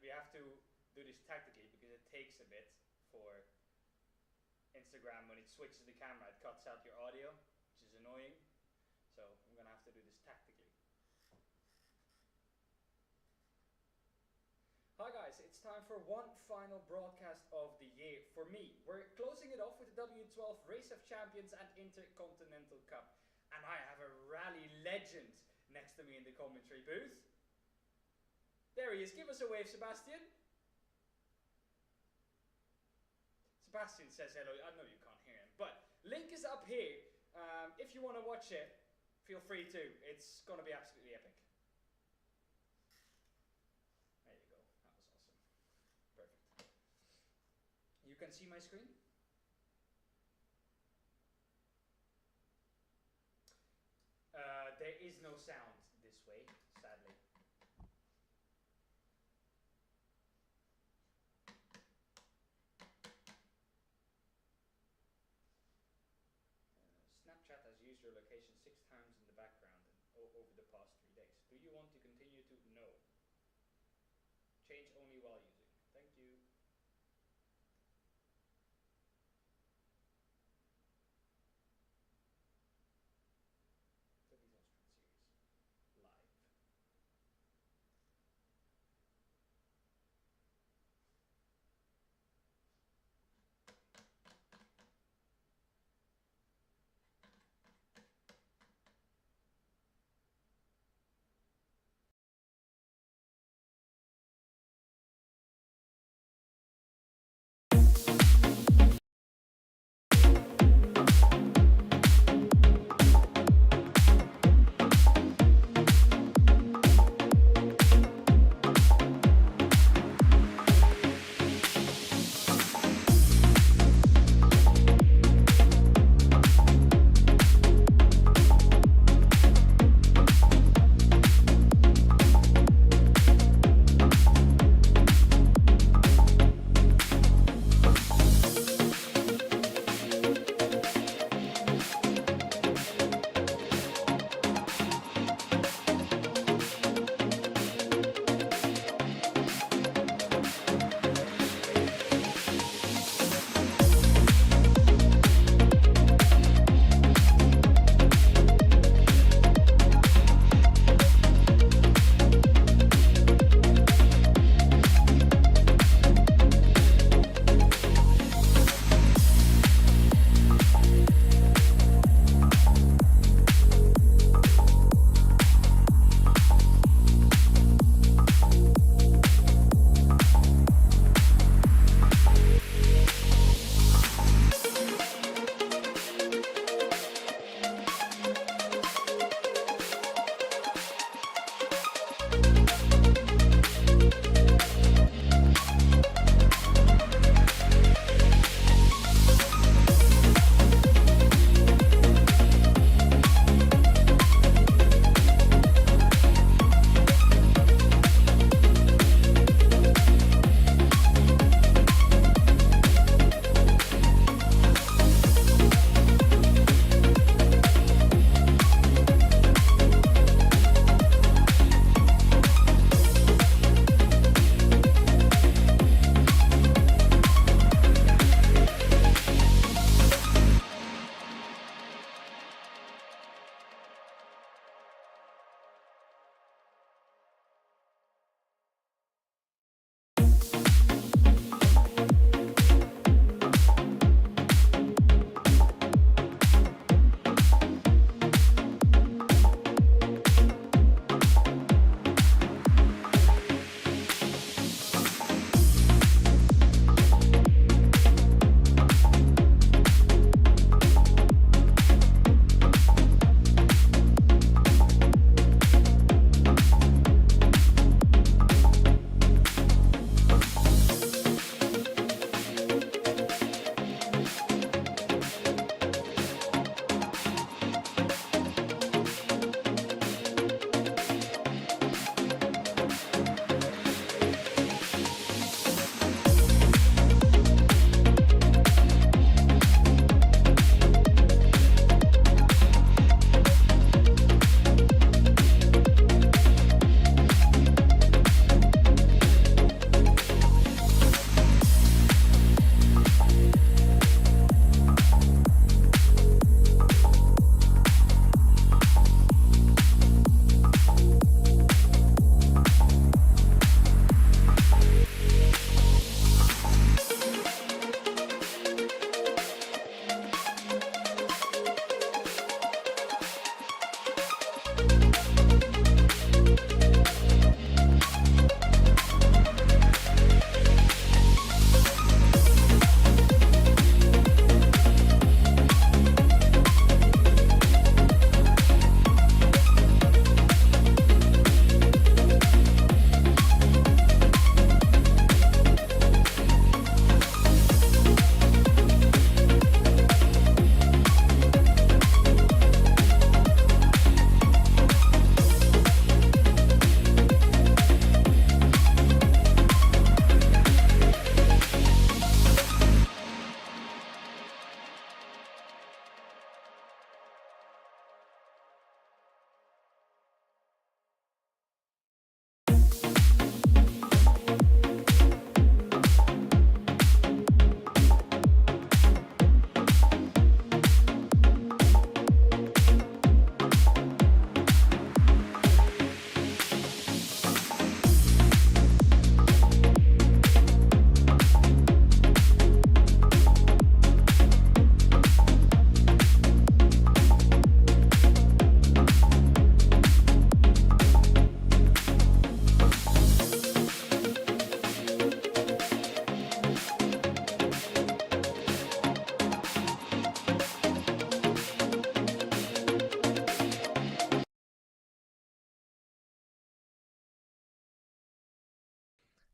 we have to do this tactically because it takes a bit for Instagram. When it switches the camera, it cuts out your audio, which is annoying. So I'm gonna have to do this tactically. Hi guys, it's time for one final broadcast of the year for me. We're closing it off with the W12 Race of Champions and Intercontinental Cup. And I have a rally legend next to me in the commentary booth. There he is. Give us a wave, Sebastian. Sebastian says hello. I know you can't hear him, but link is up here. If you want to watch it, feel free to. It's going to be absolutely epic. There you go. That was awesome. Perfect. You can see my screen? There is no sound this way, sadly. Snapchat has used your location 6 times in the background over the past 3 days. Do you want to continue to? No. Change only while using. Thank you.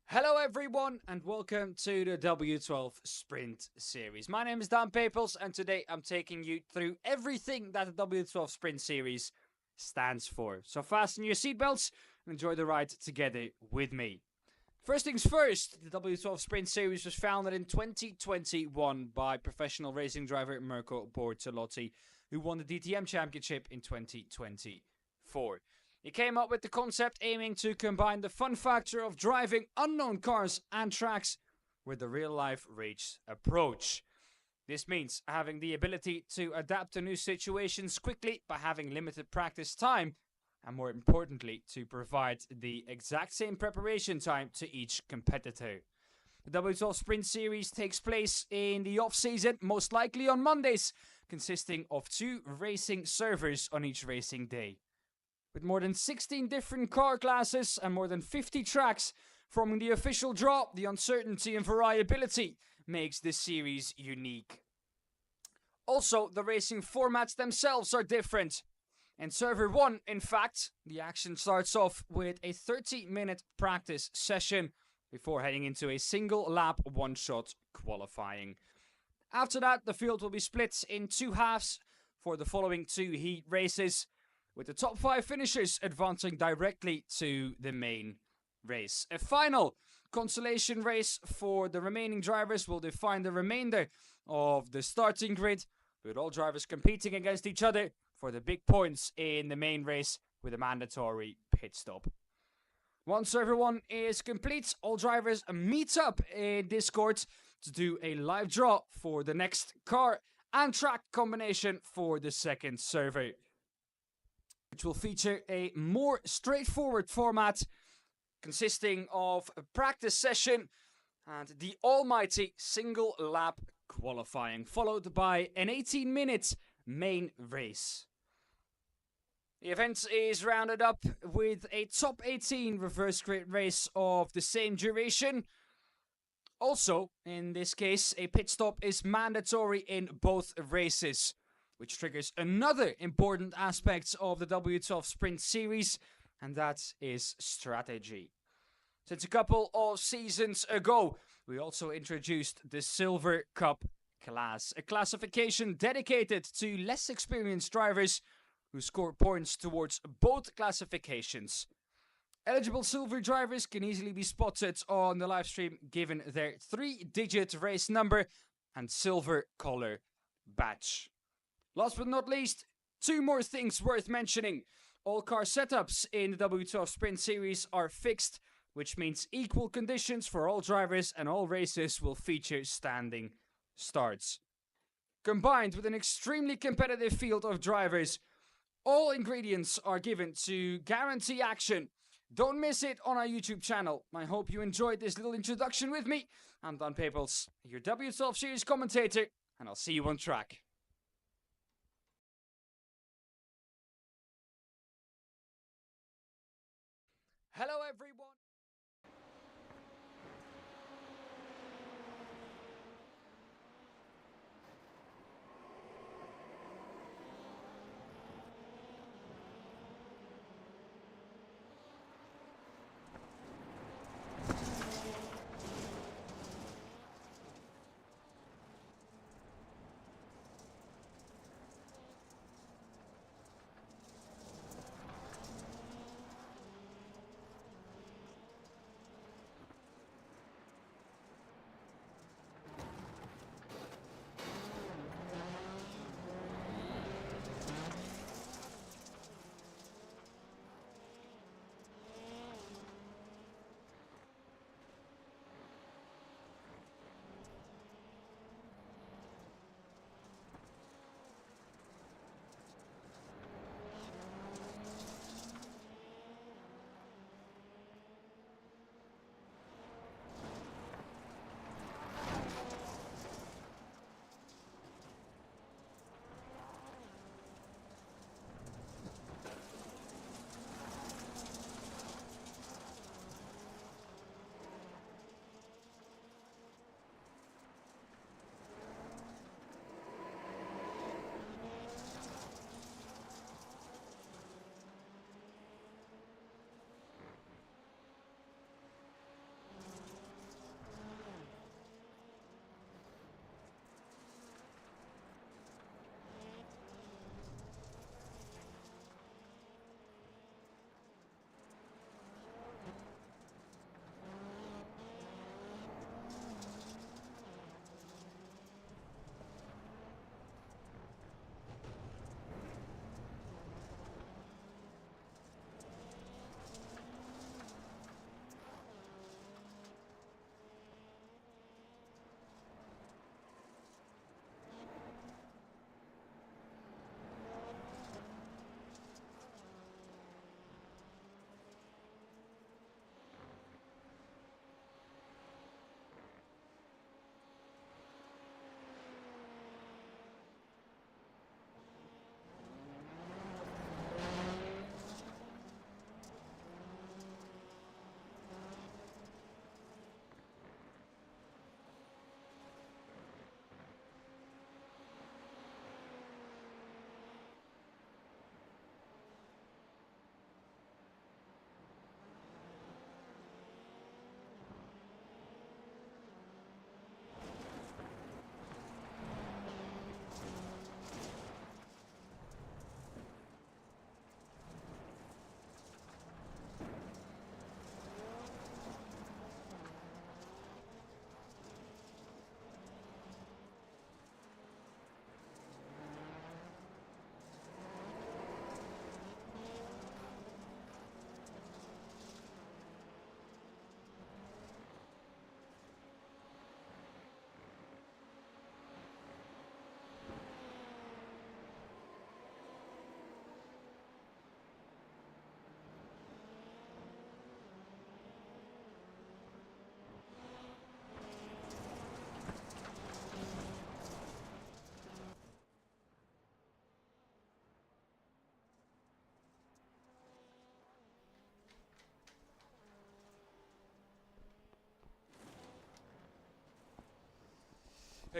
Hello everyone and welcome to the W12 Sprint Series. My name is Dan Papels and today I'm taking you through everything that the W12 Sprint Series stands for. So fasten your seatbelts and enjoy the ride together with me. First things first, the W12 Sprint Series was founded in 2021 by professional racing driver Mirko Bortolotti, who won the DTM Championship in 2024. He came up with the concept aiming to combine the fun factor of driving unknown cars and tracks with the real-life race approach. This means having the ability to adapt to new situations quickly by having limited practice time, and more importantly, to provide the exact same preparation time to each competitor. The W12 Sprint Series takes place in the off-season, most likely on Mondays, consisting of 2 racing servers on each racing day. With more than 16 different car classes and more than 50 tracks forming the official draw, the uncertainty and variability makes this series unique. Also, the racing formats themselves are different. In Server 1, in fact, the action starts off with a 30-minute practice session before heading into a single lap one-shot qualifying. After that, the field will be split in 2 halves for the following 2 heat races, with the top 5 finishers advancing directly to the main race. A final consolation race for the remaining drivers will define the remainder of the starting grid, with all drivers competing against each other for the big points in the main race with a mandatory pit stop. Once everyone is complete, all drivers meet up in Discord to do a live draw for the next car and track combination for the second server, which will feature a more straightforward format consisting of a practice session and the almighty single lap qualifying, followed by an 18-minute main race. The event is rounded up with a top 18 reverse grid race of the same duration. Also, in this case, a pit stop is mandatory in both races, which triggers another important aspect of the W12 Sprint Series, and that is strategy. Since a couple of seasons ago, we also introduced the Silver Cup class, a classification dedicated to less experienced drivers who score points towards both classifications. Eligible silver drivers can easily be spotted on the livestream given their 3-digit race number and silver color badge. Last but not least, 2 more things worth mentioning. All car setups in the W12 Sprint Series are fixed, which means equal conditions for all drivers and all races will feature standing starts. Combined with an extremely competitive field of drivers, all ingredients are given to guarantee action. Don't miss it on our YouTube channel. I hope you enjoyed this little introduction with me. I'm Dan Papels, your W12 Series commentator, and I'll see you on track. Hello everyone.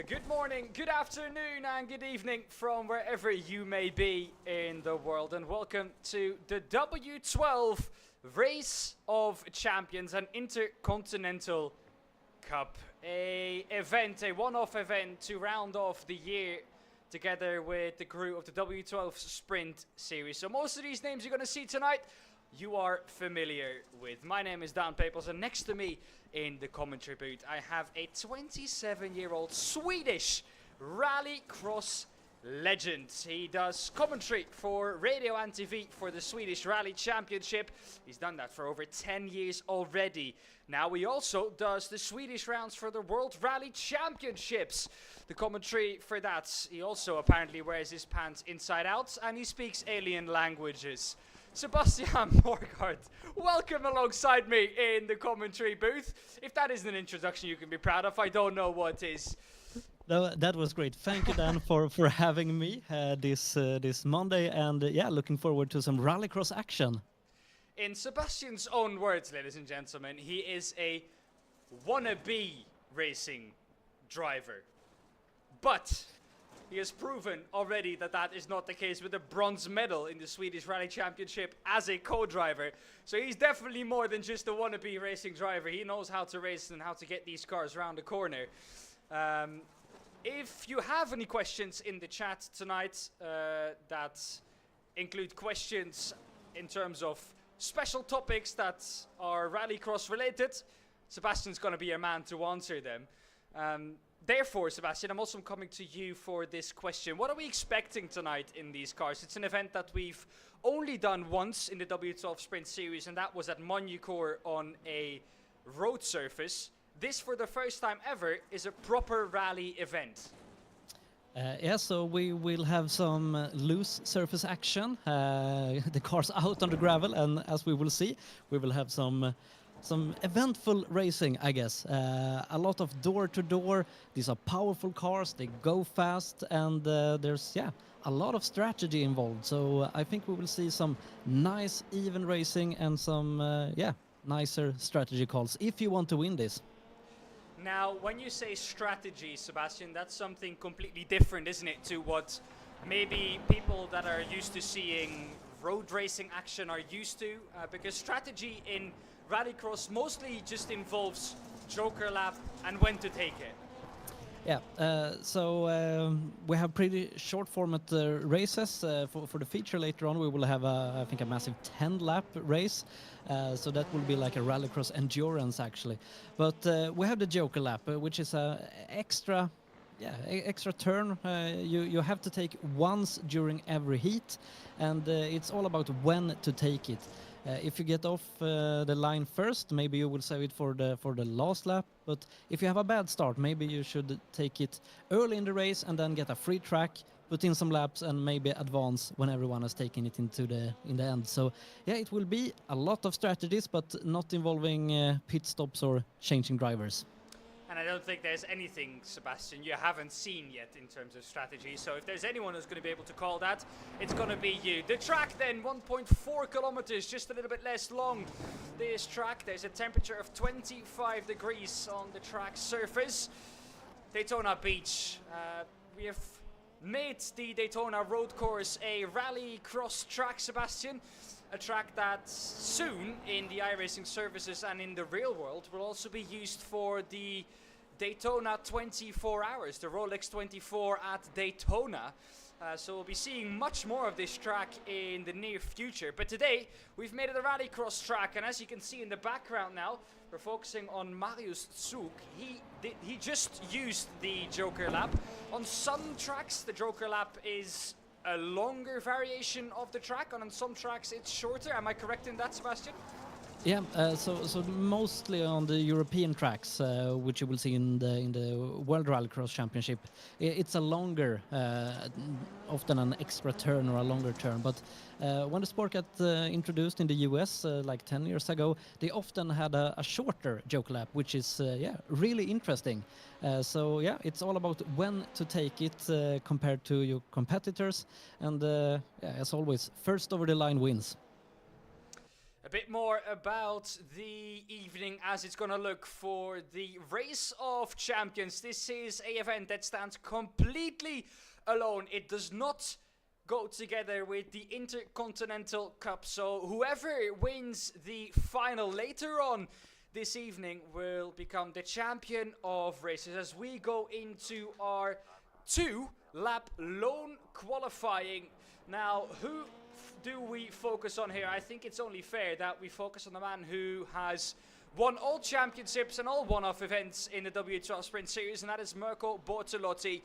Good morning, good afternoon, and good evening from wherever you may be in the world, and welcome to the W12 Race of Champions and Intercontinental Cup. A one-off event to round off the year together with the crew of the W12 Sprint Series. So most of these names you're going to see tonight, you are familiar with. My name is Dan Papels, and next to me in the commentary booth, I have a 27-year-old Swedish rallycross legend. He does commentary for radio and TV for the Swedish Rally Championship. He's done that for over 10 years already. Now he also does the Swedish rounds for the World Rally Championships. The commentary for that, he also apparently wears his pants inside out, and he speaks alien languages. Sebastian Morgard, welcome alongside me in the commentary booth. If that isn't an introduction you can be proud of, I don't know what is. No, that was great. Thank you, Dan, for having me this Monday, and looking forward to some rallycross action. In Sebastian's own words, ladies and gentlemen, he is a wannabe racing driver. But he has proven already that that is not the case with a bronze medal in the Swedish Rally Championship as a co-driver. So he's definitely more than just a wannabe racing driver. He knows how to race and how to get these cars around the corner. If you have any questions in the chat tonight that include questions in terms of special topics that are rallycross related, Sebastian's going to be your man to answer them. Therefore, Sebastian, I'm also coming to you for this question. What are we expecting tonight in these cars? It's an event that we've only done once in the W12 Sprint Series, and that was at Monaco on a road surface. This, for the first time ever, is a proper rally event. So we will have some loose surface action. The cars out on the gravel, and as we will see, we will have some eventful racing, I guess. A lot of door-to-door. These are powerful cars. They go fast, and there's a lot of strategy involved. So I think we will see some nice, even racing and some nicer strategy calls if you want to win this. Now, when you say strategy, Sebastian, that's something completely different, isn't it, to what maybe people that are used to seeing road racing action are used to? Because strategy in rallycross mostly just involves joker lap and when to take it. We have pretty short format races. For the feature later on, we will have I think a massive 10-lap race. So that will be like a rallycross endurance actually. But we have the joker lap, which is a extra turn. You have to take once during every heat, and it's all about when to take it. If you get off the line first, maybe you will save it for the last lap. But if you have a bad start, maybe you should take it early in the race and then get a free track, put in some laps, and maybe advance when everyone has taken it in the end. So it will be a lot of strategies, but not involving pit stops or changing drivers. And I don't think there's anything, Sebastian, you haven't seen yet in terms of strategy. So if there's anyone who's going to be able to call that, it's going to be you. The track then, 1.4 kilometers, just a little bit less long. This track, there's a temperature of 25 degrees on the track surface. Daytona Beach. We have made the Daytona road course a rally cross track, Sebastian. A track that soon in the iRacing services and in the real world will also be used for the Daytona 24 hours, the Rolex 24 at Daytona. So we'll be seeing much more of this track in the near future. But today we've made it a rallycross track, and as you can see in the background now, we're focusing on Marius Zug. He just used the Joker lap. On some tracks the Joker lap is a longer variation of the track, and on some tracks it's shorter. Am I correct in that, Sebastian? Yeah, so mostly on the European tracks, which you will see in the World Rallycross Championship, it's a longer, often an extra turn or a longer turn. But when the sport got introduced in the US like 10 years ago, they often had a shorter joke lap, which is really interesting. It's all about when to take it compared to your competitors, and as always, first over the line wins. A bit more about the evening as it's gonna look for the Race of Champions. This is a event that stands completely alone. It does not go together with the Intercontinental Cup, so whoever wins the final later on this evening will become the champion of races as we go into our 2-lap lone qualifying. Now, who do we focus on here? I think it's only fair that we focus on the man who has won all championships and all one-off events in the W12 Sprint Series, and that is Mirko Bortolotti.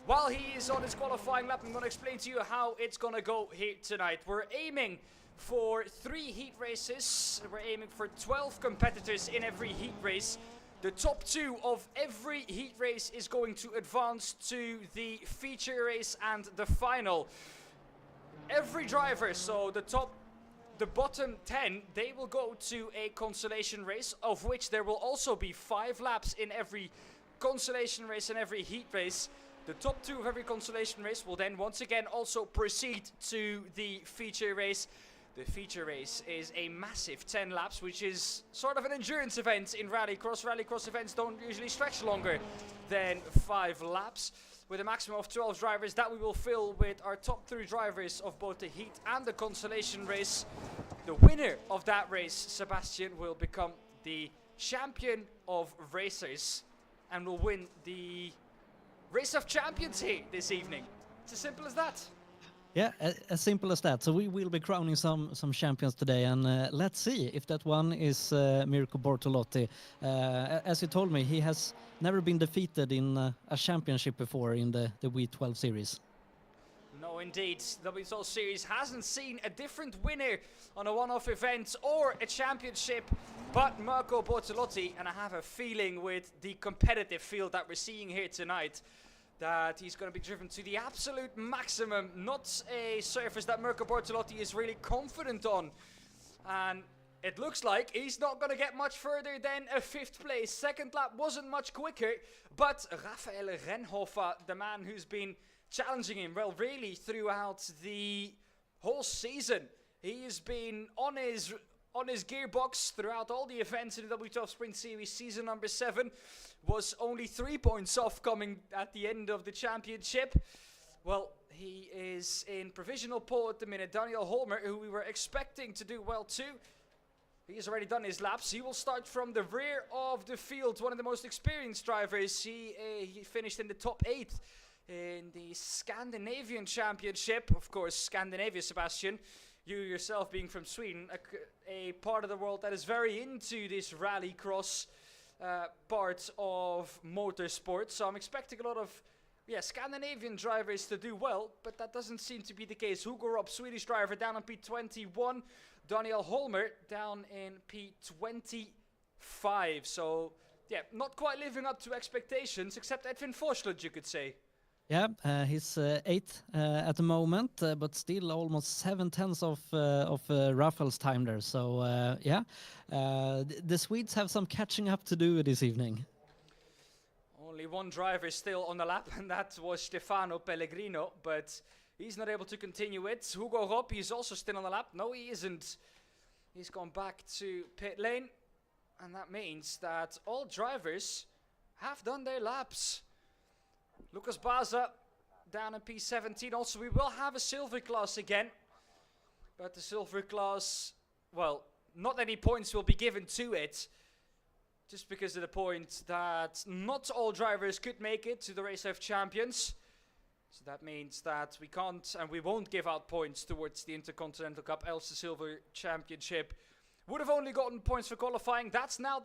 While he is on his qualifying lap, I'm going to explain to you how it's going to go here tonight. We're aiming for 3 heat races. We're aiming for 12 competitors in every heat race. The top 2 of every heat race is going to advance to the feature race and the final. Every driver, so the bottom 10, they will go to a consolation race, of which there will also be 5 laps in every consolation race and every heat race. The top 2 of every consolation race will then once again also proceed to the feature race. The feature race is a massive 10 laps, which is sort of an endurance event in rallycross. Rallycross events don't usually stretch longer than 5 laps, with a maximum of 12 drivers that we will fill with our top 3 drivers of both the heat and the consolation race. The winner of that race, Sebastian, will become the champion of racers and will win the Race of Champions here this evening. It's as simple as that. Yeah, as simple as that. So we will be crowning some champions today, and let's see if that one is Mirko Bortolotti. As you told me, he has never been defeated in a championship before in the W12 series. No, indeed. The W12 series hasn't seen a different winner on a one-off event or a championship but Mirko Bortolotti, and I have a feeling with the competitive field that we're seeing here tonight that he's going to be driven to the absolute maximum. Not a surface that Mirko Bortolotti is really confident on. And it looks like he's not going to get much further than a 5th place. Second lap wasn't much quicker, but Raphael Renhofer, the man who's been challenging him, well, really throughout the whole season, he has been on his gearbox throughout all the events in the W12 Sprint Series. Season number 7 was only 3 points off coming at the end of the championship. Well, he is in provisional pole at the minute. Daniel Holmer, who we were expecting to do well too, he has already done his laps. He will start from the rear of the field, one of the most experienced drivers. He finished in the top 8 in the Scandinavian Championship. Of course, Scandinavia, Sebastian, you yourself being from Sweden, a part of the world that is very into this rallycross part of motorsport. So I'm expecting a lot of Scandinavian drivers to do well, but that doesn't seem to be the case. Hugo Robb, Swedish driver, down on P21. Daniel Holmer down in P25. So, yeah, not quite living up to expectations, except Edwin Forslund, you could say. Yeah, he's 8th at the moment, but still almost 7/10 of Raphael's time there. So, the Swedes have some catching up to do this evening. Only one driver still on the lap, and that was Stefano Pellegrino, but he's not able to continue it. Hugo Robb, he's also still on the lap. No, he isn't. He's gone back to pit lane, and that means that all drivers have done their laps. Lucas Baza down in P17. Also, we will have a silver class again, but the silver class, well, not any points will be given to it, just because of the point that not all drivers could make it to the Race of Champions. So that means that we can't and we won't give out points towards the Intercontinental Cup, else the Silver Championship would have only gotten points for qualifying. That's now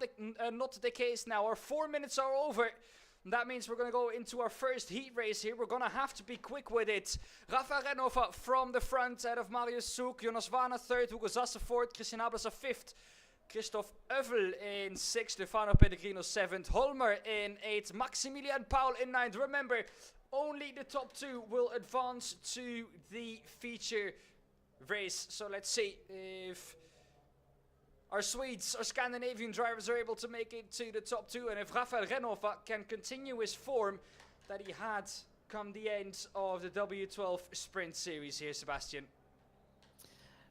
not the case now. Our 4 minutes are over. That means we're going to go into our first heat race here. We're going to have to be quick with it. Rafa Renova from the front, out of Marius Soek. Jonas Wana 3rd, Hugo Zasse 4th, Christian Abelsa 5th. Christoph Övel in 6th, Stefano Pellegrino 7th, Holmer in 8th, Maximilian Paul in 9th. Remember, only the top 2 will advance to the feature race. So let's see if our Swedes, our Scandinavian drivers are able to make it to the top 2, and if Rafael Renova can continue his form that he had come the end of the W12 Sprint Series here, Sebastian.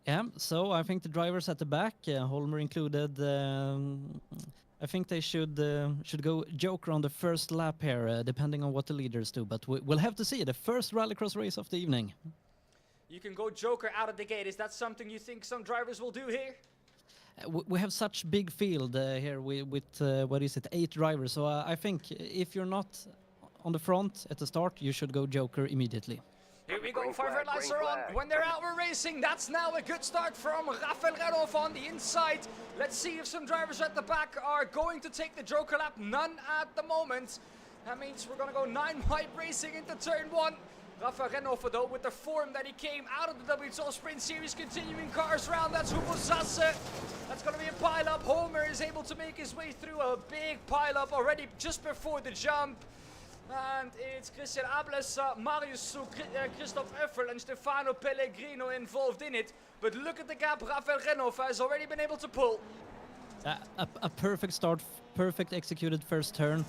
Yeah, so I think the drivers at the back, Holmer included, I think they should go Joker on the first lap here, depending on what the leaders do. But we'll have to see the first rallycross race of the evening. You can go Joker out of the gate. Is that something you think some drivers will do here? We have such big field here with what is it, 8 drivers. So I think if you're not on the front at the start, you should go Joker immediately. Here we go, 5 red lights are on. When they're out, we're racing. That's now a good start from Rafael Renov on the inside. Let's see if some drivers at the back are going to take the Joker lap. None at the moment. That means we're going to go 9 wide racing into turn 1. Rafael Renov, though, with the form that he came out of the W12 Sprint Series, continuing cars round. That's Hugo Sasse. That's going to be a pile-up. Holmer is able to make his way through a big pile-up already just before the jump. And it's Christian Ables, Marius Souk, Christoph Effel and Stefano Pellegrino involved in it. But look at the gap Rafael Renov has already been able to pull. A perfect start, perfect executed first turn.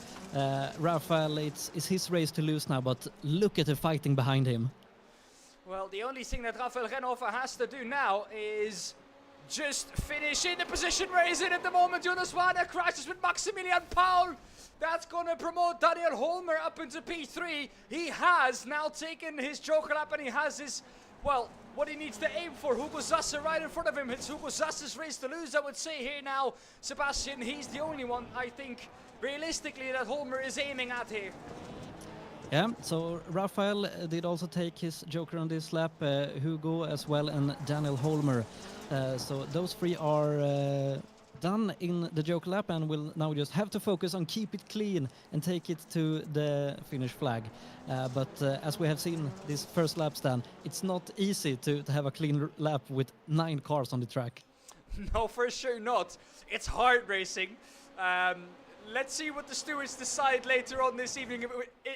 Rafael, it's his race to lose now, but look at the fighting behind him. Well, the only thing that Rafael Renov has to do now is just finish in the position where he's in at the moment. Jonas Wader crashes with Maximilian Paul. That's going to promote Daniel Holmer up into P3. He has now taken his Joker lap and he has his, well, what he needs to aim for. Hugo Sasse right in front of him. It's Hugo Sasse's race to lose, I would say here now. Sebastian, he's the only one, I think, realistically, that Holmer is aiming at here. Yeah, so Rafael did also take his Joker on this lap, Hugo as well, and Daniel Holmer. So those 3 are done in the Joker lap and will now just have to focus on keep it clean and take it to the finish flag. But as we have seen this first lap stand, it's not easy to have a clean lap with 9 cars on the track. No, for sure not. It's hard racing. Let's see what the stewards decide later on this evening.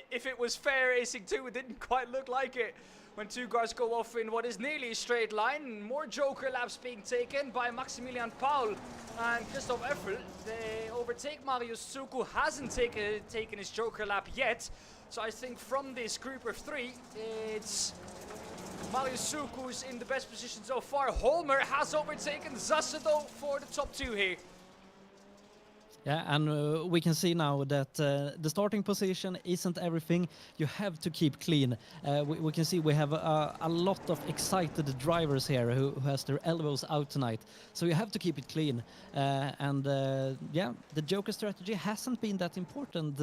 If it was fair racing too, it didn't quite look like it. When 2 cars go off in what is nearly a straight line, more Joker laps being taken by Maximilian Paul and Christoph Effel. They overtake Marius Souk, who hasn't taken his Joker lap yet. So I think from this group of 3, it's Marius Souk who's in the best position so far. Holmer has overtaken Zassedo for the top 2 here. Yeah, and we can see now that the starting position isn't everything. You have to keep clean. We can see we have a lot of excited drivers here who has their elbows out tonight. So you have to keep it clean. Yeah, the Joker strategy hasn't been that important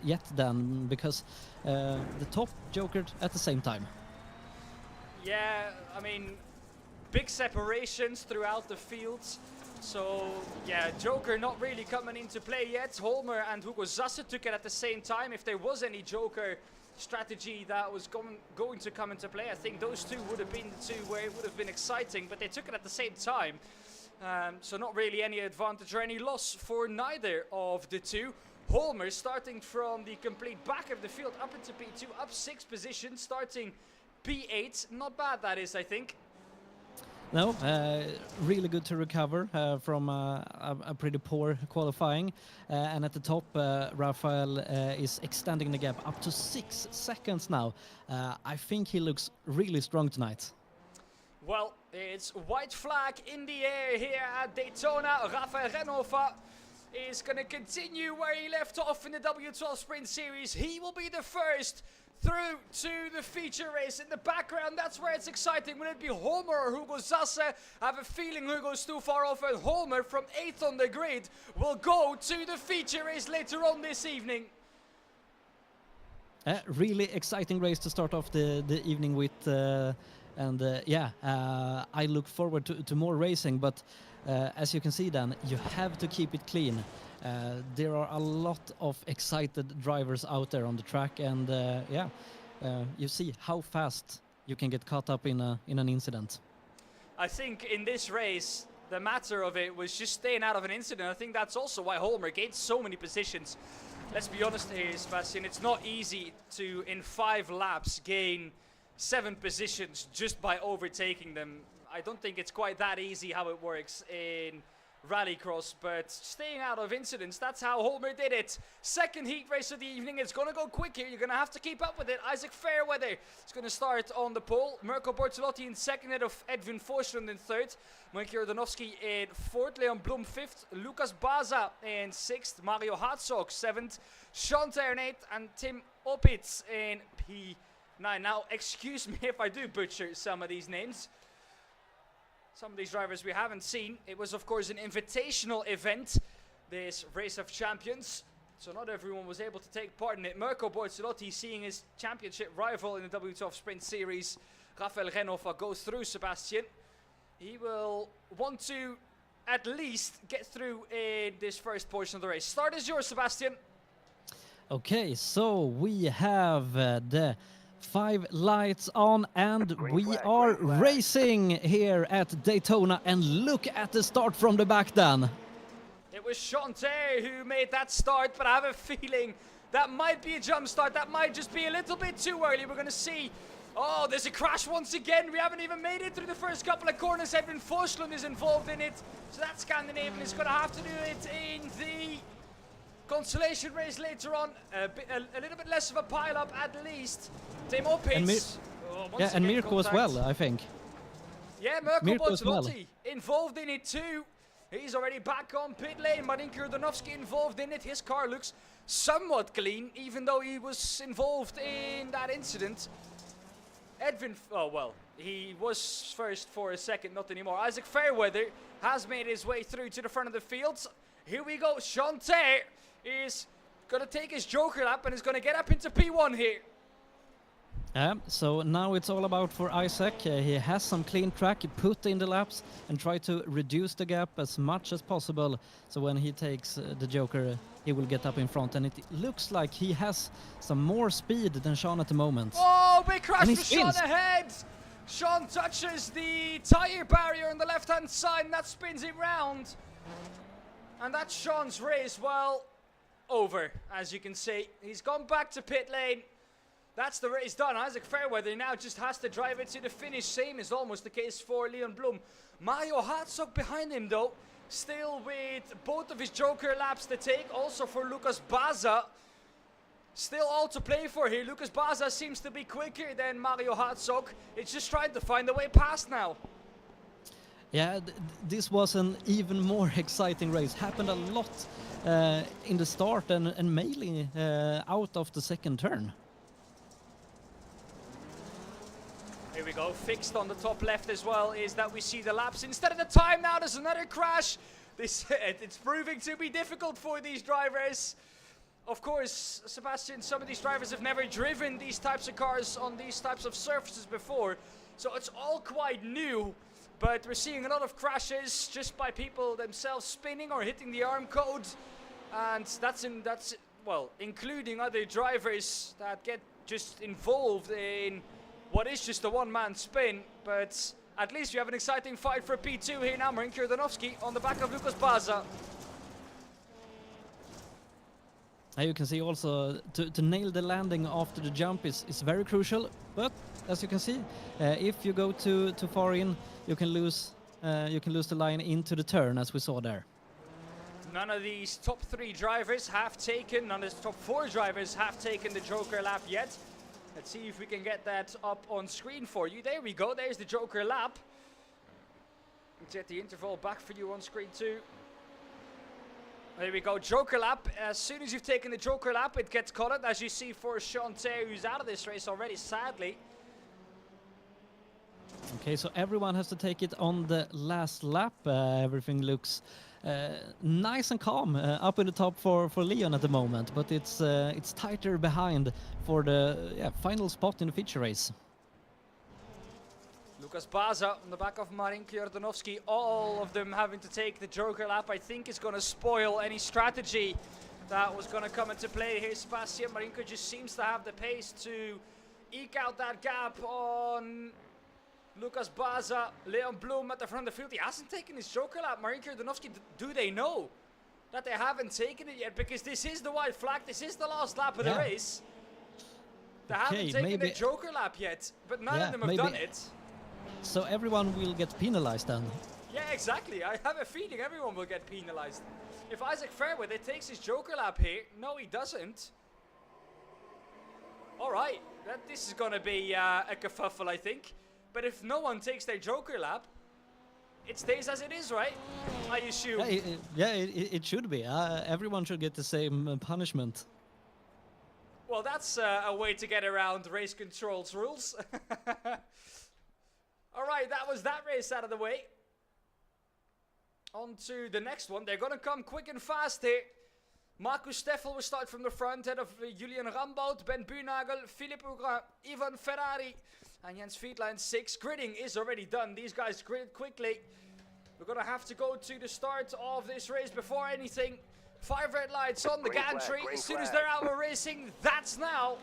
yet then, because the top jokered at the same time. Yeah, I mean, big separations throughout the fields. So, yeah, Joker not really coming into play yet. Holmer and Hugo Sasse took it at the same time. If there was any Joker strategy that was going to come into play, I think those 2 would have been the 2 where it would have been exciting, but they took it at the same time. So not really any advantage or any loss for neither of the 2. Holmer starting from the complete back of the field up into P2, up 6 positions, starting P8. Not bad, that is, I think. No, really good to recover from a pretty poor qualifying. And at the top, Rafael is extending the gap up to 6 seconds now. I think he looks really strong tonight. Well, it's white flag in the air here at Daytona. Rafael Renov is going to continue where he left off in the W12 Sprint Series. He will be the first through to the feature race. In the background, that's where it's exciting. Will it be Holmer or Hugo Sasse? I have a feeling Hugo's too far off, and Holmer from 8th on the grid will go to the feature race later on this evening. Really exciting race to start off the evening with. Yeah, I look forward to more racing, but as you can see then, you have to keep it clean. There are a lot of excited drivers out there on the track, and yeah, you see how fast you can get caught up in an incident. I think in this race, the matter of it was just staying out of an incident. I think that's also why Holmer gained so many positions. Let's be honest here, Sebastian, it's not easy to, in 5 laps, gain 7 positions just by overtaking them. I don't think it's quite that easy how it works in rallycross, but staying out of incidents. That's how Holmer did it. Second heat race of the evening. It's going to go quick here. You're going to have to keep up with it. Isaac Fairweather is going to start on the pole. Mirko Bortolotti in second, ahead of Edwin Forslund in third. Mike Jordanovsky in fourth. Leon Blum fifth. Lucas Baza in sixth. Mario Hartzog seventh. Sean Tair in eighth. And Tim Opitz in P9. Now, excuse me if I do butcher some of these names. Some of these drivers we haven't seen. It was, of course, an invitational event, this Race of Champions. So not everyone was able to take part in it. Mirko Bortolotti seeing his championship rival in the W12 Sprint Series, Rafael Renhofer, go through Sebastian. He will want to at least get through in this first portion of the race. Start is yours, Sebastian. Okay, so we have the 5 lights on and we are racing here at Daytona, and look at the start from the back then. It was Chanter who made that start, but I have a feeling that might be a jump start. That might just be a little bit too early. We're going to see. Oh, there's a crash once again. We haven't even made it through the first couple of corners. Edwin Forslund is involved in it. So that Scandinavian is going to have to do it in the consolation race later on. A little bit less of a pile-up at least. Tim Opitz. And Mirko as well, I think. Yeah, Mirko Bortolotti involved in it too. He's already back on pit lane. Martin Jordanovsky involved in it. His car looks somewhat clean, even though he was involved in that incident. Edwin, oh well, he was first for a second, not anymore. Isaac Fairweather has made his way through to the front of the field. Here we go. Chanter is going to take his Joker lap and is going to get up into P1 here. So now it's all about for Isaac. He has some clean track, he put in the laps and try to reduce the gap as much as possible. So when he takes the Joker, he will get up in front, and it looks like he has some more speed than Sean at the moment. Oh, big crash for Sean ahead. Sean touches the tire barrier on the left-hand side, and that spins it round. And that's Sean's race, well, over, as you can see. He's gone back to pit lane. That's the race done. Isaac Fairweather now just has to drive it to the finish. Same is almost the case for Leon Blum. Mario Hartzog behind him though. Still with both of his Joker laps to take. Also for Lucas Baza. Still all to play for here. Lucas Baza seems to be quicker than Mario Hartzog. It's just trying to find a way past now. Yeah, this was an even more exciting race. Happened a lot in the start and mainly out of the second turn. Here we go, fixed on the top left as well is that we see the laps instead of the time. Now there's another crash. It's proving to be difficult for these drivers. Of course, Sebastian, some of these drivers have never driven these types of cars on these types of surfaces before. So it's all quite new, but we're seeing a lot of crashes just by people themselves spinning or hitting the arm code. And that's including other drivers that get just involved in what is just a one-man spin, but at least we have an exciting fight for P2 here now. Martin Jordanovsky on the back of Lucas Baza. You can see also to nail the landing after the jump is very crucial, but as you can see, if you go too far in, you can lose the line into the turn, as we saw there. None of these top 3 drivers have taken, none of the top 4 drivers have taken the Joker lap yet. Let's see if we can get that up on screen for you. There we go, there's the Joker lap. Let's get the interval back for you on screen too. There we go, Joker lap. As soon as you've taken the Joker lap, it gets colored, as you see for Chanter, who's out of this race already, sadly. Okay, so everyone has to take it on the last lap. Everything looks nice and calm up in the top for Leon at the moment, but it's tighter behind for the final spot in the feature race. Lucas Baza on the back of Marin Jordanovsky, all of them having to take the Joker lap, I think is going to spoil any strategy that was going to come into play here. Sebastian Marinko just seems to have the pace to eke out that gap on Lucas Baza. Leon Blum at the front of the field. He hasn't taken his Joker lap. Marin Jordanovsky, do they know that they haven't taken it yet? Because this is the white flag. This is the last lap of the race. They haven't taken the Joker lap yet, but none of them have done it. So everyone will get penalized then. Yeah, exactly. I have a feeling everyone will get penalized. If Isaac Fairweather takes his Joker lap here, no, he doesn't. All right, this is gonna be a kerfuffle, I think. But if no one takes their Joker lap, it stays as it is, right? I assume. It should be. Everyone should get the same punishment. Well, that's a way to get around race control's rules. All right, that was that race out of the way. On to the next one. They're gonna come quick and fast here. Marcus Steffel will start from the front, head of Julian Rambout, Ben Buhnagel, Philippe Augrain, Ivan Ferrari, and Jens Fiedler 6. Gridding is already done. These guys grid quickly. We're gonna have to go to the start of this race before anything. 5 red lights on the gantry. As soon as they're out of racing, that's now.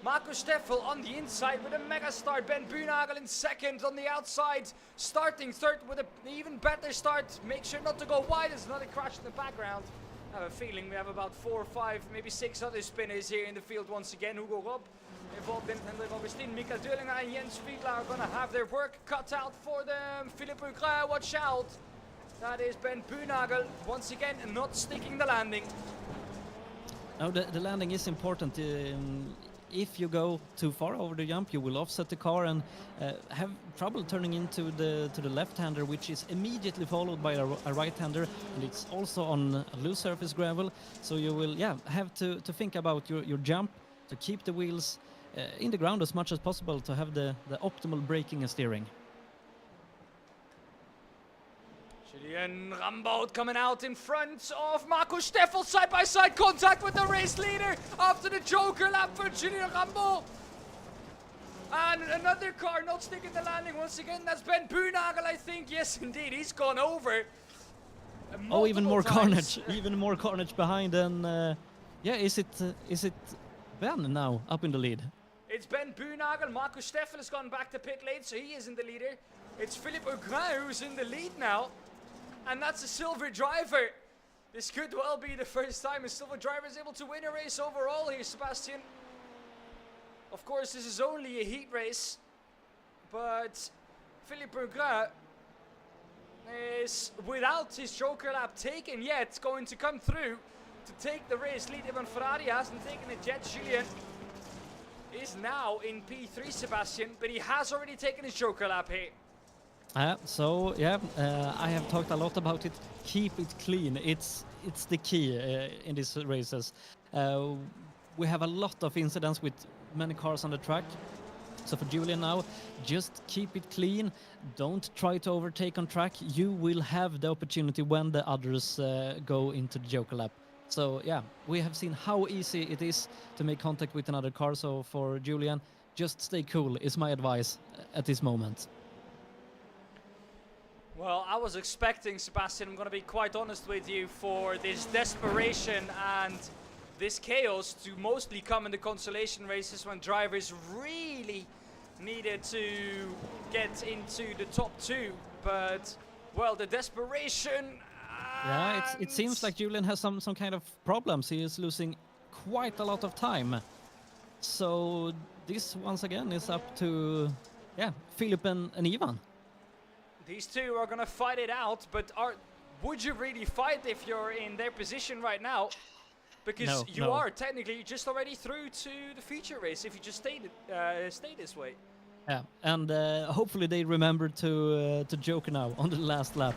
Marcus Steffel on the inside with a mega start. Ben Buhnagel in second on the outside. Starting third with an even better start. Make sure not to go wide. There's another crash in the background. I have a feeling we have about 4 or 5, maybe 6 other spinners here in the field once again. Hugo Rob involved in Hendrik Augustin, Mikael Dullinger and Jens Fiedler are going to have their work cut out for them. Philippe Augrain, watch out. That is Ben Buhnagel, once again not sticking the landing. Now the landing is important. If you go too far over the jump, you will offset the car and have trouble turning into the left-hander, which is immediately followed by a right-hander, and it's also on a loose surface gravel. So you will have to think about your jump, to keep the wheels in the ground as much as possible, to have the optimal braking and steering. Julian Rambout coming out in front of Marcus Steffel, side-by-side contact with the race leader after the Joker lap for Julian Rambout. And another car not sticking the landing once again. That's Ben Buhnagel, I think. Yes, indeed, he's gone over. Oh, even more times. carnage, even more carnage behind. And is it Ben now up in the lead? It's Ben Buhnagel. Marcus Steffel has gone back to pit lane, so he isn't the leader. It's Philippe Augrain who's in the lead now. And that's a silver driver. This could well be the first time a silver driver is able to win a race overall here, Sebastian. Of course, this is only a heat race. But Philippe Augrain is, without his Joker lap taken yet, going to come through to take the race lead. Ivan Ferrari hasn't taken it yet. Julian is now in P3, Sebastian, but he has already taken his Joker lap here. I have talked a lot about it. Keep it clean. It's the key in these races. We have a lot of incidents with many cars on the track. So for Julian now, just keep it clean. Don't try to overtake on track. You will have the opportunity when the others go into the Joker lap. So yeah, we have seen how easy it is to make contact with another car. So for Julian, just stay cool is my advice at this moment. Well, I was expecting, Sebastian, I'm going to be quite honest with you, for this desperation and this chaos to mostly come in the consolation races when drivers really needed to get into the top 2. But, well, the desperation... it seems like Julian has some kind of problems. He is losing quite a lot of time. So this, once again, is up to, Philip and Ivan. These two are going to fight it out, but would you really fight if you're in their position right now? Because you are technically just already through to the feature race if you just stay this way. Yeah, and hopefully they remember to Joker now on the last lap,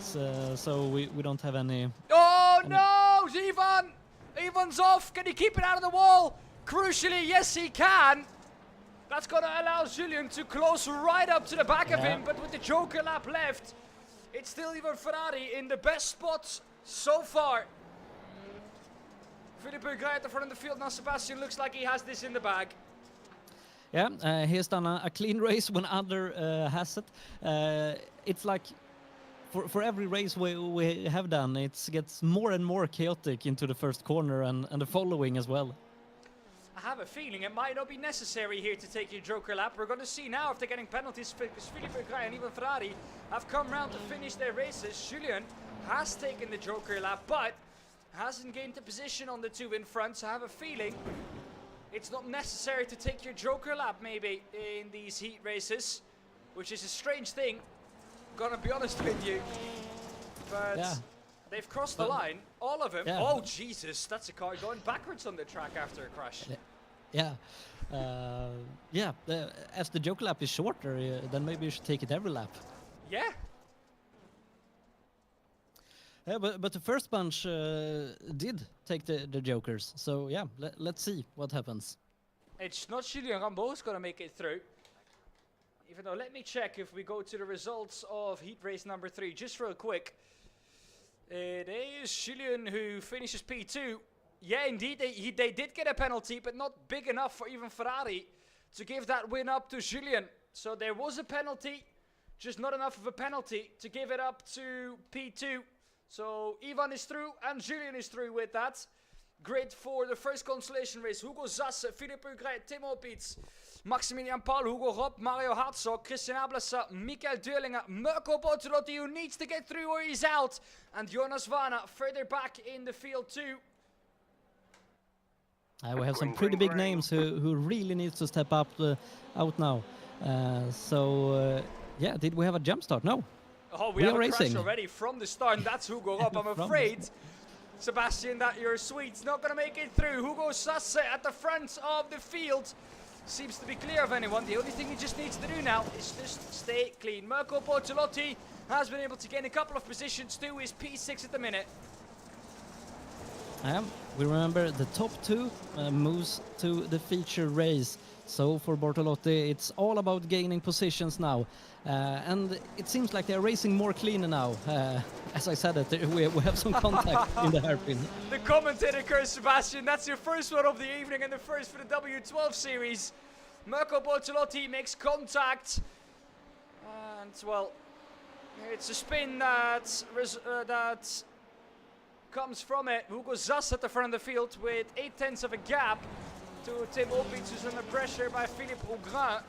so we don't have any... Oh no, Ivan! Ivan's off, can he keep it out of the wall? Crucially, yes he can. That's going to allow Julian to close right up to the back of him, but with the Joker lap left, it's still Ivan Ferrari in the best spots so far. Philippe Augrain at the front of the field now. Sebastian looks like he has this in the bag. Yeah, he has done a clean race when other has it. It's like for every race we have done, it gets more and more chaotic into the first corner and the following as well. I have a feeling it might not be necessary here to take your Joker lap. We're going to see now if they're getting penalties, because Philippe Augrain and even Ferrari have come round to finish their races. Julian has taken the Joker lap, but hasn't gained the position on the 2 in front, so I have a feeling it's not necessary to take your Joker lap maybe in these heat races, which is a strange thing. gonna be honest with you. But Yeah. they've crossed the line, all of them. Yeah. Oh, Jesus, that's a car going backwards on the track after a crash. Yeah. As the Joker lap is shorter, then maybe you should take it every lap. Yeah. Yeah, but the first bunch did take the Jokers. So yeah, let's see what happens. It's not Julien Rambo who's going to make it through. Even though, let me check if we go to the results of heat race number 3, just real quick. It is Julien who finishes P2. Yeah, indeed, they did get a penalty, but not big enough for even Ferrari to give that win up to Julien. So there was a penalty, just not enough of a penalty to give it up to P2. So Ivan is through and Julien is through with that. Grid for the first consolation race. Hugo Zasse, Philippe Hugret, Tim Opitz, Maximilian Paul, Hugo Rob, Mario Hartzog, Christian Ablasa, Mikael Dörlinger, Mirko Bortolotti, who needs to get through or he's out. And Jonas Vana further back in the field too. We have some pretty big names who really needs to step up out now. Yeah, did we have a jump start? No. Oh, we have a racing crash already from the start, and that's Hugo Rob. I'm afraid, Sebastian, that your Swede's not going to make it through. Hugo Sasse at the front of the field seems to be clear of anyone. The only thing he just needs to do now is just stay clean. Mirko Bortolotti has been able to gain a couple of positions too. He's P6 at the minute. We remember the top 2 moves to the feature race. So for Bortolotti, it's all about gaining positions now. And it seems like they're racing more clean now. As I said, we have some contact in the hairpin. The commentator curse, Sebastian. That's your first one of the evening and the first for the W12 series. Mirko Bortolotti makes contact. And, well, it's a spin that comes from it. Hugo Zass at the front of the field with 8/10 of a gap to Tim Opitz, who's under pressure by Philippe Hugret.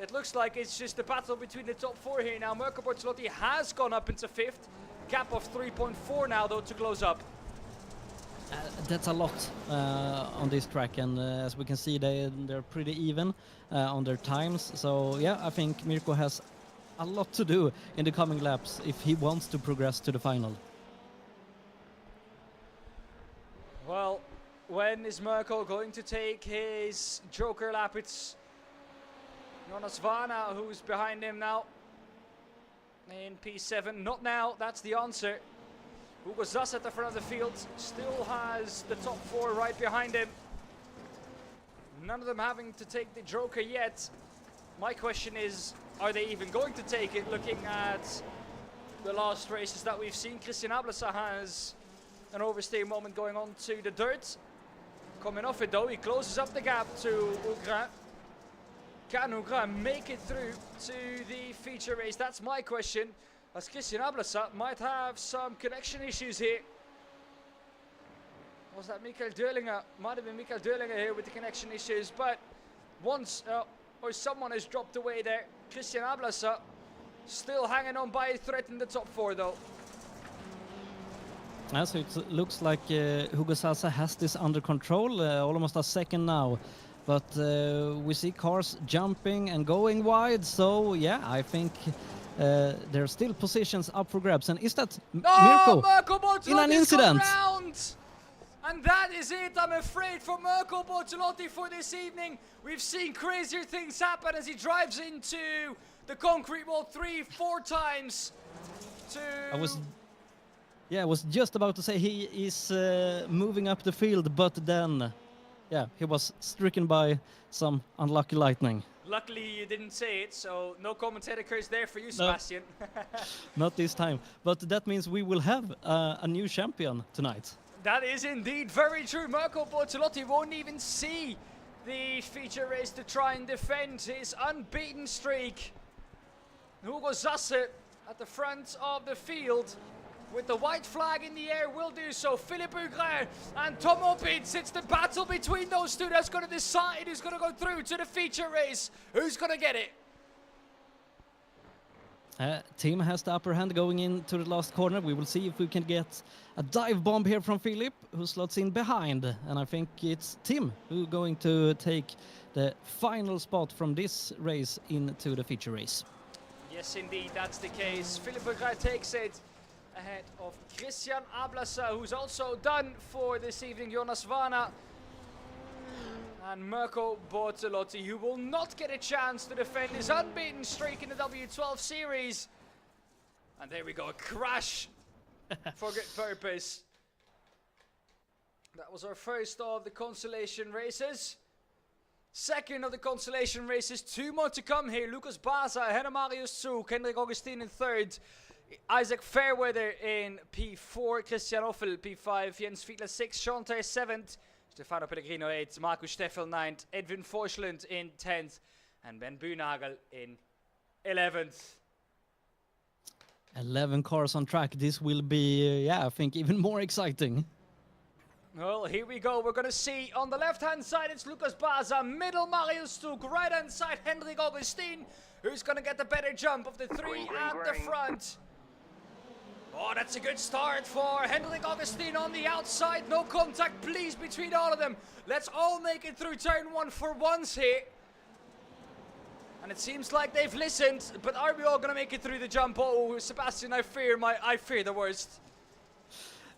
It looks like it's just a battle between the top 4 here now. Mirko Bortolotti has gone up into 5th. Gap of 3.4 now, though, to close up. That's a lot on this track, and as we can see, they're pretty even on their times. So yeah, I think Mirko has a lot to do in the coming laps if he wants to progress to the final. Well, when is Mirko going to take his Joker lap? It's Jonas Vana who's behind him now in P7. Not now, that's the answer. Hugo Zass at the front of the field still has the top 4 right behind him. None of them having to take the Joker yet. My question is, are they even going to take it? Looking at the last races that we've seen, Christian Ablasa has an overstay moment going on to the dirt. Coming off it though, he closes up the gap to Hugret. Can Hugret make it through to the feature race? That's my question, as Christian Ablasa might have some connection issues here. Was that Mikael Dörlinger? Might have been Mikael Dörlinger here with the connection issues, but once or someone has dropped away there. Christian Ablasa still hanging on by a thread in the top 4 though. So it looks like Hugo Sasa has this under control, almost a second now. But we see cars jumping and going wide, so yeah, I think there are still positions up for grabs. And is that Mirko in an incident? And that is it, I'm afraid, for Mirko Bortolotti for this evening. We've seen crazier things happen as he drives into the concrete wall 3-4 times. I was just about to say he is moving up the field, but then, yeah, he was stricken by some unlucky lightning. Luckily you didn't say it, so no commentator curse there for you, Sebastian. Not this time, but that means we will have a new champion tonight. That is indeed very true. Mirko Bortolotti won't even see the feature race to try and defend his unbeaten streak. Hugo Zasse at the front of the field with the white flag in the air will do so. Philippe Hugret and Tom Opitz. It's the battle between those two that's going to decide who's going to go through to the feature race. Who's going to get it? Tim has the upper hand going into the last corner. We will see if we can get a dive bomb here from Philip, who slots in behind. And I think it's Tim who's going to take the final spot from this race into the feature race. Yes, indeed, that's the case. Philippe Berger takes it ahead of Christian Ablasa, who's also done for this evening. Jonas Vana and Mirko Bortolotti, who will not get a chance to defend his unbeaten streak in the W12 series. And there we go, a crash for good purpose. That was our first of the consolation races. Second of the consolation races, 2 more to come here. Lucas Baza ahead of Marius Zug, Hendrik Augustin in third. Isaac Fairweather in P4, Christian Offel P5, Jens Fiedler 6th, Sean Ter 7th, Stefano Pellegrino 8th, Markus Steffel 9th, Edwin Forsland in 10th, and Ben Buhnagel in 11th. 11 cars on track. This will be, I think even more exciting. Well, here we go. We're going to see on the left-hand side, it's Lucas Baza. Middle, Marius Zug. Right-hand side, Hendrik Augustin. Who's going to get the better jump of the three at the front? Oh, that's a good start for Hendrik Augustin on the outside. No contact, please, between all of them. Let's all make it through turn 1 for once here. And it seems like they've listened, but are we all going to make it through the jump? Oh, Sebastian, I fear the worst.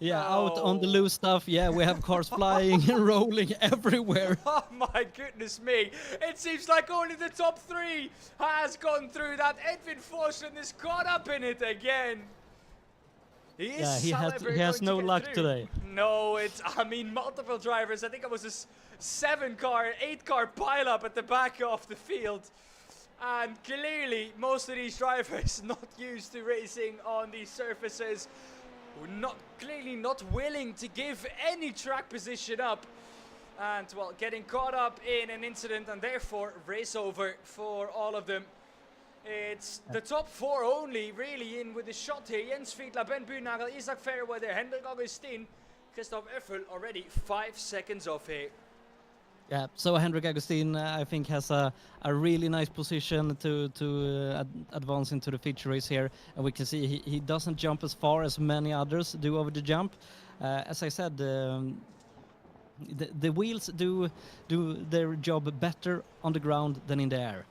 Yeah, out on the loose stuff. Yeah, we have cars flying and rolling everywhere. Oh my goodness me. It seems like only the top 3 has gone through that. Edwin Forsland is caught up in it again. He has no luck today. No, multiple drivers. I think it was a 7-car, 8-car pileup at the back of the field. And clearly, most of these drivers not used to racing on these surfaces. Clearly not willing to give any track position up, and well, getting caught up in an incident, and therefore race over for all of them. It's the top 4 only really in with the shot here. Jens Fiedler, Ben Buhnagel, Isaac Fairweather, Hendrik Augustin, Christoph Effel already 5 seconds off here. Yeah, so Hendrik Augustin, I think, has a really nice position to advance into the feature race here. And we can see he doesn't jump as far as many others do over the jump. As I said, the wheels do their job better on the ground than in the air.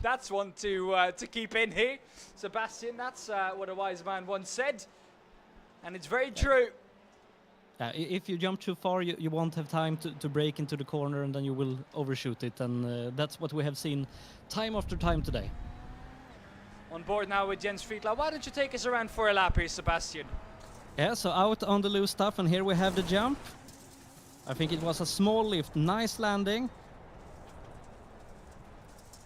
That's one to keep in here. Sebastian, that's what a wise man once said. And it's very true. If you jump too far, you won't have time to break into the corner, and then you will overshoot it. And that's what we have seen time after time today. On board now with Jens Fiedler. Why don't you take us around for a lap here, Sebastian? Yeah, so out on the loose stuff, and here we have the jump. I think it was a small lift, nice landing.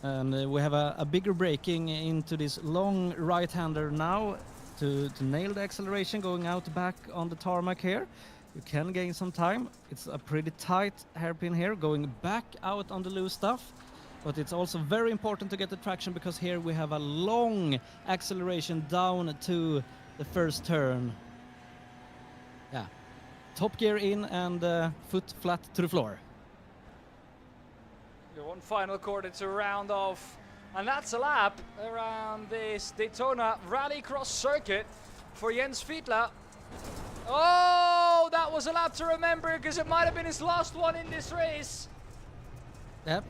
And we have a bigger braking into this long right-hander now to nail the acceleration, going out back on the tarmac here. You can gain some time. It's a pretty tight hairpin here, going back out on the loose stuff. But it's also very important to get the traction, because here we have a long acceleration down to the first turn. Yeah, top gear in and foot flat to the floor. One final corner to round off, and that's a lap around this Daytona Rallycross circuit for Jens Fiedler. Oh, that was a lap to remember, because it might have been his last one in this race. Yep,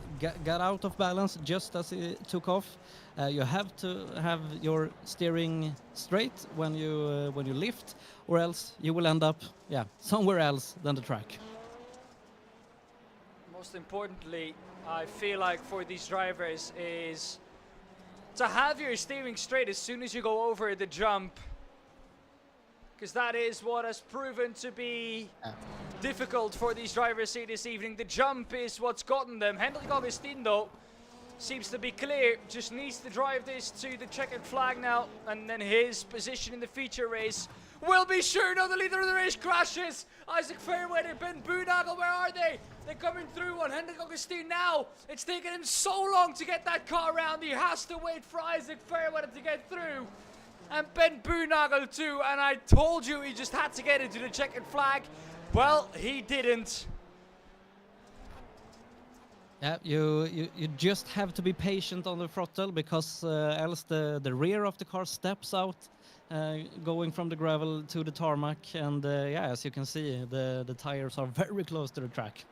got out of balance just as it took off. You have to have your steering straight when you lift, or else you will end up somewhere else than the track. Most importantly, I feel like for these drivers is to have your steering straight as soon as you go over the jump, because that is what has proven to be difficult for these drivers here this evening. The jump is what's gotten them. Hendrik Augustin, though, seems to be clear, just needs to drive this to the checkered flag now, and then his position in the feature race will be sure. No, the leader of the race crashes. Isaac Fairweather, Ben Buhnagel, where are they? They're coming through on Hendrik Augustin now. It's taken him so long to get that car around. He has to wait for Isaac Fairweather to get through. And Ben Buhnagel too, and I told you he just had to get into the checkered flag. Well, he didn't. Yeah, you just have to be patient on the throttle, because else the rear of the car steps out, going from the gravel to the tarmac, and as you can see, the tires are very close to the track.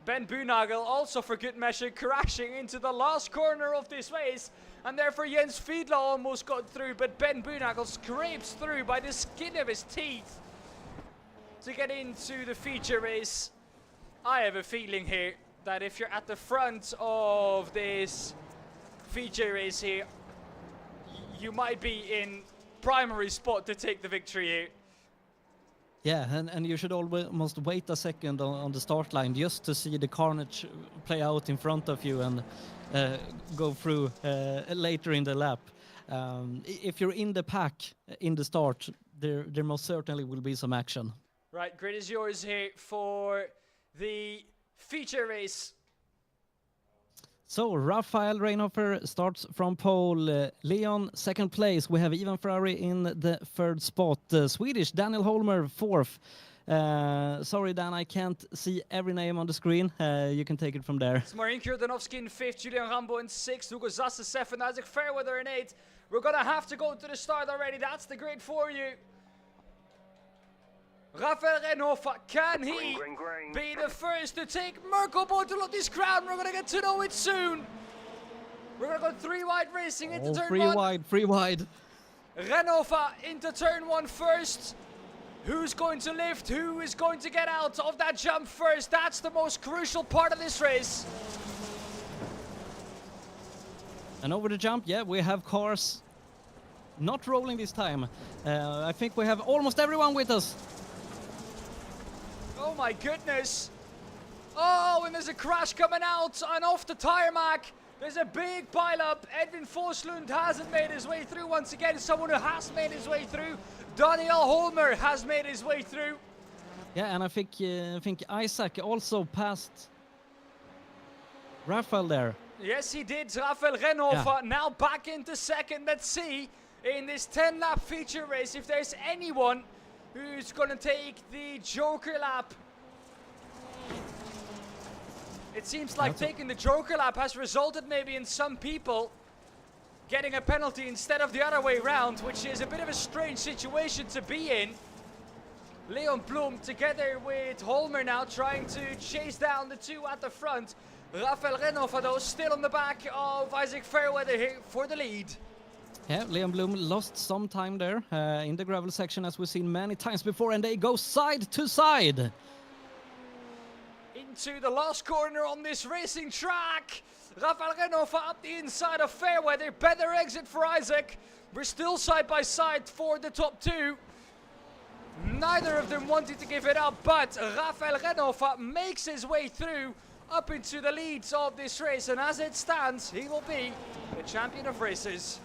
Ben Buhnagel, also for good measure, crashing into the last corner of this race. and therefore Jens Fiedler almost got through, but Ben Bunagle scrapes through by the skin of his teeth to get into the feature race. I have a feeling here that if you're at the front of this feature race here, you might be in primary spot to take the victory here. Yeah, and you should almost wait a second on the start line just to see the carnage play out in front of you and go through later in the lap. If you're in the pack in the start, there most certainly will be some action. Right, grid is yours here for the feature race. So Rafael Reinhofer starts from pole. Leon, second place. We have Ivan Ferrari in the third spot. Swedish Daniel Holmer, fourth. Sorry, Dan, I can't see every name on the screen. You can take it from there. It's Marin Kurdanovsky in fifth, Julian Rambo in sixth, Hugo Zasse seventh, Isaac Fairweather in eighth. We're going to have to go to the start already. That's the grid for you. Rafael Reinhofer, can he be the first to take Mirko Bortolotti's crown? We're going to get to know it soon. We're going to go 3 wide racing into turn 1. Three wide. Reinhofer into turn 1 first. Who's going to lift? Who is going to get out of that jump first? That's the most crucial part of this race. And over the jump, yeah, we have cars not rolling this time. I think we have almost everyone with us. Oh my goodness. Oh, and there's a crash coming out and off the tarmac. There's a big pileup. Edwin Forslund hasn't made his way through. Once again, someone who has made his way through. Daniel Holmer has made his way through. Yeah, and I think Isaac also passed Rafael there. Yes, he did. Rafael Reinhofer now back into second. Let's see in this 10-lap feature race if there's anyone who's going to take the Joker lap. It seems like taking the Joker lap has resulted maybe in some people getting a penalty instead of the other way round, which is a bit of a strange situation to be in. Leon Blum together with Holmer now trying to chase down the two at the front. Rafael Reinhofer though still on the back of Isaac Fairweather here for the lead. Yeah, Leon Blum lost some time there in the gravel section as we've seen many times before, and they go side to side. Into the last corner on this racing track. Rafael Reinhofer up the inside of Fairweather. Better exit for Isaac. We're still side by side for the top two. Neither of them wanted to give it up, but Rafael Reinhofer makes his way through up into the leads of this race, and as it stands, he will be the champion of races.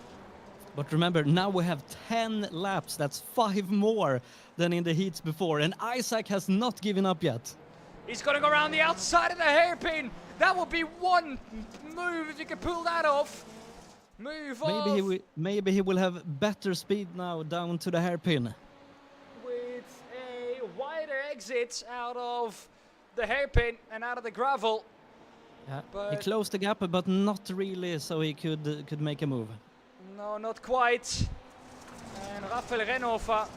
But remember, now we have 10 laps. That's 5 more than in the heats before, and Isaac has not given up yet. He's going to go around the outside of the hairpin. That would be one move if you could pull that off. Maybe he will have better speed now down to the hairpin. With a wider exit out of the hairpin and out of the gravel. Yeah, but he closed the gap, but not really, so he could make a move. No, not quite. And Rafael Reinhofer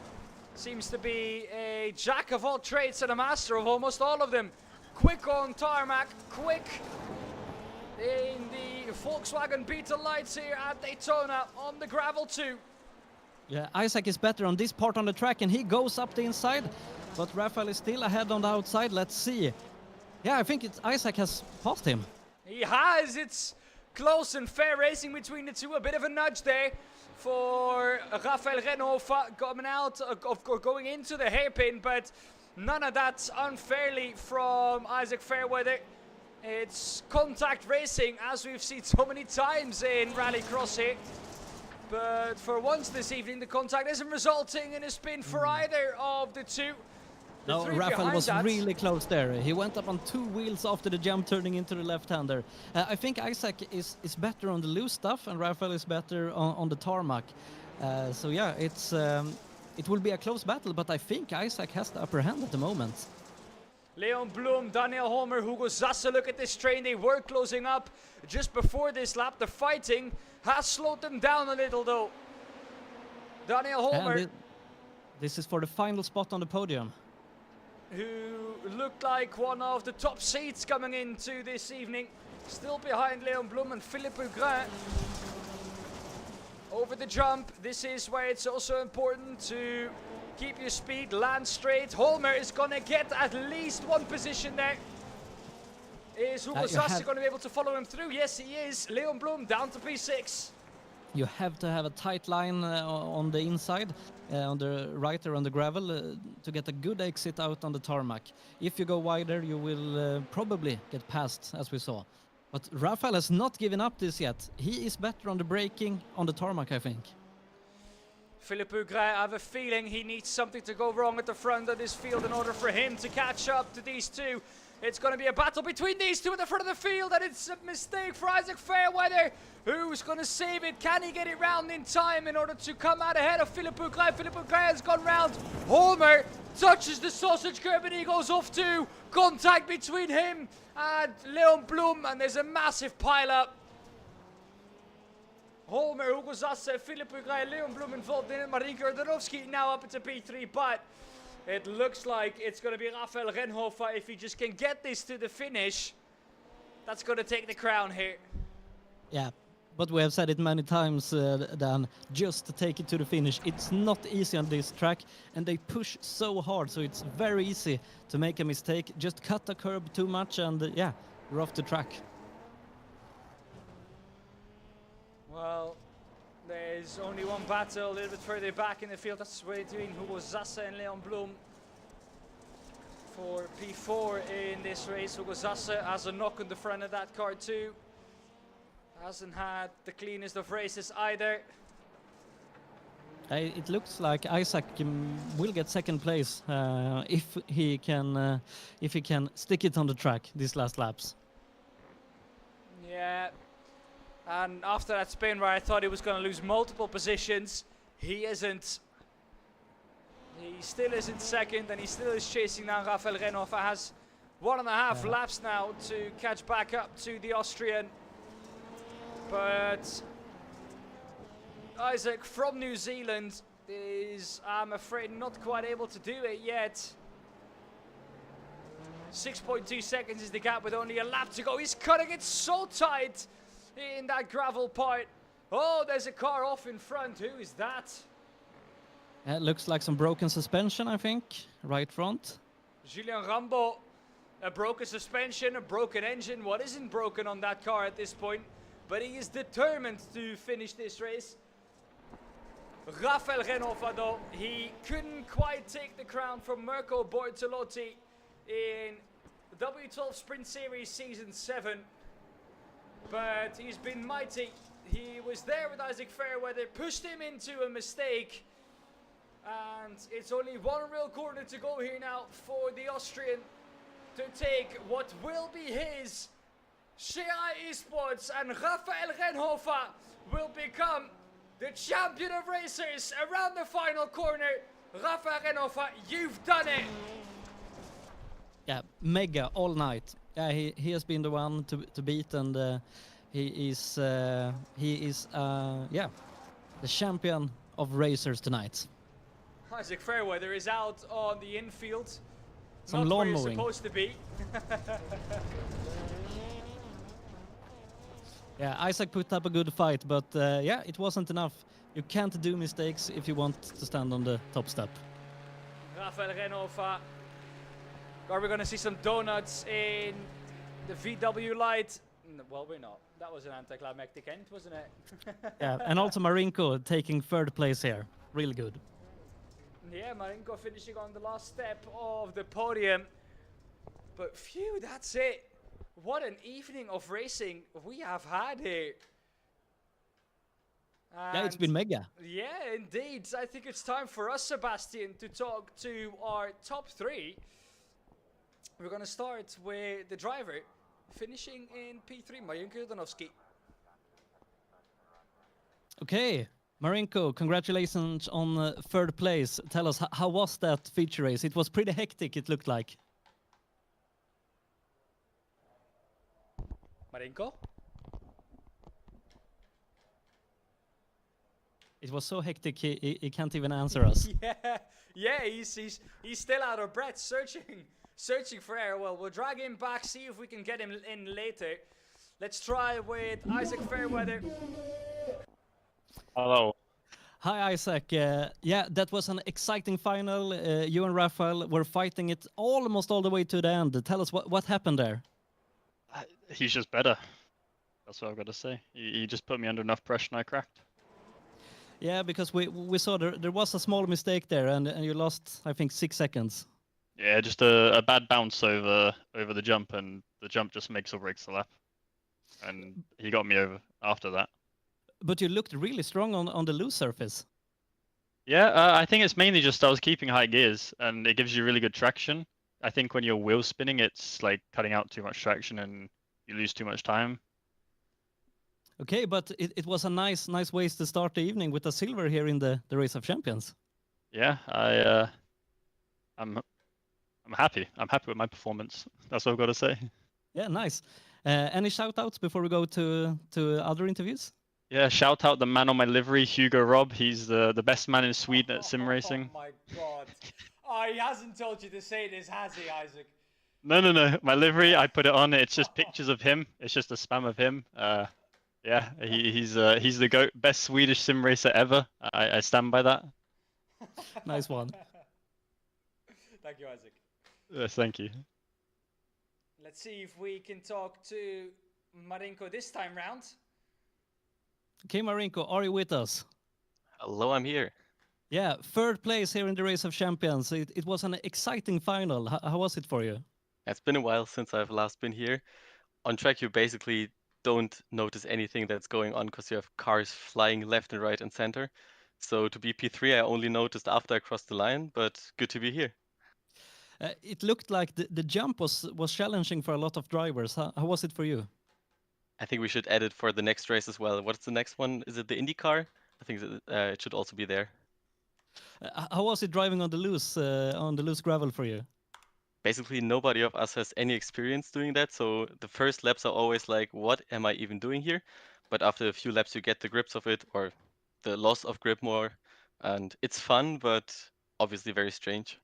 seems to be a jack of all trades and a master of almost all of them. Quick on tarmac, quick in the Volkswagen Beetle lights here at Daytona on the gravel too. Yeah, Isaac is better on this part on the track, and he goes up the inside, but Rafael is still ahead on the outside. Let's see. Yeah, I think Isaac has passed him. He has. It's close and fair racing between the two. A bit of a nudge there for Rafael Reinhofer coming out or going into the hairpin, but none of that unfairly from Isaac Fairweather. It's contact racing, as we've seen so many times in rallycross here. But for once this evening, the contact isn't resulting in a spin for either of the two. No, Rafael was really close there. He went up on 2 wheels after the jump, turning into the left-hander. I think Isaac is better on the loose stuff, and Rafael is better on the tarmac. So yeah, it will be a close battle, but I think Isaac has the upper hand at the moment. Leon Blum, Daniel Holmer, Hugo Zasse, look at this train. They were closing up just before this lap. The fighting has slowed them down a little though. Daniel Holmer. This is for the final spot on the podium. Who looked like one of the top seeds coming into this evening. Still behind Leon Blum and Philippe Hugrin. over the jump. This is where it's also important to keep your speed, land straight. Holmer is going to get at least one position there. Is Hugo Sasse going to be able to follow him through? Yes, he is. Leon Blum down to P6. You have to have a tight line on the inside, on the right or on the gravel, to get a good exit out on the tarmac. If you go wider, you will probably get past, as we saw. But Rafael has not given up this yet. He is better on the braking on the tarmac, I think. Philippe Hugret, I have a feeling he needs something to go wrong at the front of this field in order for him to catch up to these two. It's going to be a battle between these two at the front of the field, and it's a mistake for Isaac Fairweather. Who's going to save it? Can he get it round in time in order to come out ahead of Philippe Hugret? Philippe Hugret has gone round. Holmer touches the sausage curb and he goes off too. Contact between him and Leon Blum, and there's a massive pile-up. Holmer, Hugo Sasse, Philippe Hugret, Leon Blum involved in it. Marinko Jordanovski now up into P3, but it looks like it's going to be Rafael Renhofer. If he just can get this to the finish, that's going to take the crown here. Yeah, but we have said it many times, Dan, just to take it to the finish. It's not easy on this track, and they push so hard, so it's very easy to make a mistake. Just cut the curb too much, and yeah, you're off the track. Well, there's only one battle a little bit further back in the field. That's between Hugo Sasse and Leon Blum for P4 in this race. Hugo Sasse has a knock on the front of that car too. Hasn't had the cleanest of races either. It looks like Isaac will get second place if he can stick it on the track these last laps. Yeah. And after that spin where I thought he was going to lose multiple positions, he isn't. He still isn't second, and he still is chasing down Rafael Renhofer. Has 1.5 laps now to catch back up to the Austrian. But Isaac from New Zealand is, I'm afraid, not quite able to do it yet. 6.2 seconds is the gap with only a lap to go. He's cutting it so tight in that gravel part. Oh, there's a car off in front. Who is that? It looks like some broken suspension, I think, right front. Julien Rambo, a broken suspension, a broken engine. What isn't broken on that car at this point? But he is determined to finish this race. Rafael Renhofer, though, he couldn't quite take the crown from Mirko Bortolotti in the W12 Sprint Series Season 7. But he's been mighty. He was there with Isaac Fairweather, pushed him into a mistake. And it's only one real corner to go here now for the Austrian to take what will be his. Shea Esports and Rafael Renhofer will become the champion of racers around the final corner. Rafael Renhofer, you've done it! Yeah, mega all night. Yeah, he has been the one to beat, and he is the champion of racers tonight. Isaac Fairweather is out on the infield. Some not lawn where you're mowing. Supposed to be. Yeah, Isaac put up a good fight, but yeah, it wasn't enough. You can't do mistakes if you want to stand on the top step. Rafael Renhofer. Are we going to see some donuts in the VW light? No, well, we're not. That was an anticlimactic end, wasn't it? Yeah, and also Marinko taking third place here. Really good. Yeah, Marinko finishing on the last step of the podium. But phew, that's it. What an evening of racing we have had here. Yeah, it's been mega. Yeah, indeed. I think it's time for us, Sebastian, to talk to our top three. We're going to start with the driver, finishing in P3, Marinko Jordanovski. Okay, Marinko, congratulations on third place. Tell us, how was that feature race? It was pretty hectic, it looked like. Marinko? It was so hectic, he can't even answer us. yeah, he's still out of breath, searching for air. Well, we'll drag him back, see if we can get him in later. Let's try with Isaac Fairweather. Hello. Hi, Isaac. Yeah, that was an exciting final. You and Rafael were fighting it almost all the way to the end. Tell us what happened there. He's just better. That's what I've got to say. He just put me under enough pressure and I cracked. Yeah, because we saw there was a small mistake there, and you lost, I think, 6 seconds. Yeah, just a bad bounce over the jump, and the jump just makes or breaks the lap. And he got me over after that. But you looked really strong on the loose surface. Yeah, I think it's mainly just I was keeping high gears, and it gives you really good traction. I think when you're wheel spinning, it's like cutting out too much traction, and you lose too much time. Okay, but it was a nice ways to start the evening with a silver here in the Race of Champions. Yeah, I'm happy. I'm happy with my performance. That's what I've got to say. Yeah, nice. Any shout outs before we go to other interviews? Yeah, shout out the man on my livery, Hugo Robb. He's the best man in Sweden at sim racing. Oh my god. Oh, he hasn't told you to say this, has he, Isaac? No. My livery, I put it on. It's just pictures of him. It's just a spam of him. Yeah, he's the best Swedish sim racer ever. I stand by that. Nice one. Thank you, Isaac. Yes, thank you. Let's see if we can talk to Marinko this time round. Okay, Marinko, are you with us? Hello, I'm here. Yeah, third place here in the Race of Champions. It was an exciting final. How was it for you? It's been a while since I've last been here. On track, you basically don't notice anything that's going on because you have cars flying left and right and center. So to be P3, I only noticed after I crossed the line, but good to be here. It looked like the jump was challenging for a lot of drivers. How was it for you? I think we should add it for the next race as well. What's the next one? Is it the IndyCar? I think it should also be there. How was it driving on the loose gravel for you? Basically, nobody of us has any experience doing that. So the first laps are always like, what am I even doing here? But after a few laps, you get the grips of it or the loss of grip more. And it's fun, but obviously very strange.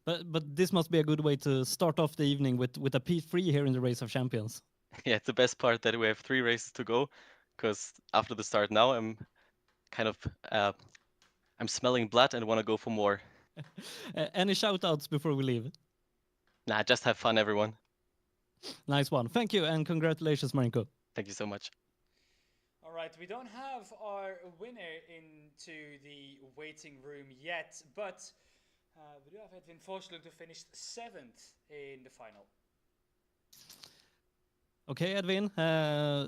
But this must be a good way to start off the evening with a P3 here in the Race of Champions. Yeah, it's the best part that we have 3 races to go, because after the start now, I'm kind of I'm smelling blood and want to go for more. Any shout outs before we leave? Nah, just have fun, everyone. Nice one. Thank you and congratulations, Marinko. Thank you so much. All right, we don't have our winner into the waiting room yet, but we do have Edwin Forslund who finished 7th in the final. Okay, Edwin,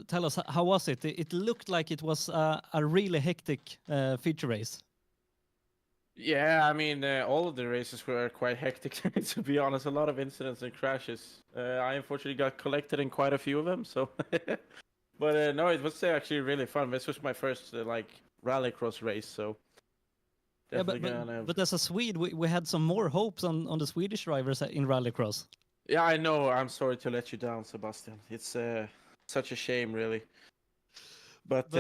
tell us, how was it? It looked like it was a really hectic feature race. Yeah, I mean, all of the races were quite hectic, to be honest. A lot of incidents and crashes. I unfortunately got collected in quite a few of them, so... But no, it was actually really fun. This was my first, rallycross race, so... Yeah, but as a Swede, we had some more hopes on the Swedish drivers in rallycross. Yeah, I know. I'm sorry to let you down, Sebastian. It's such a shame, really. But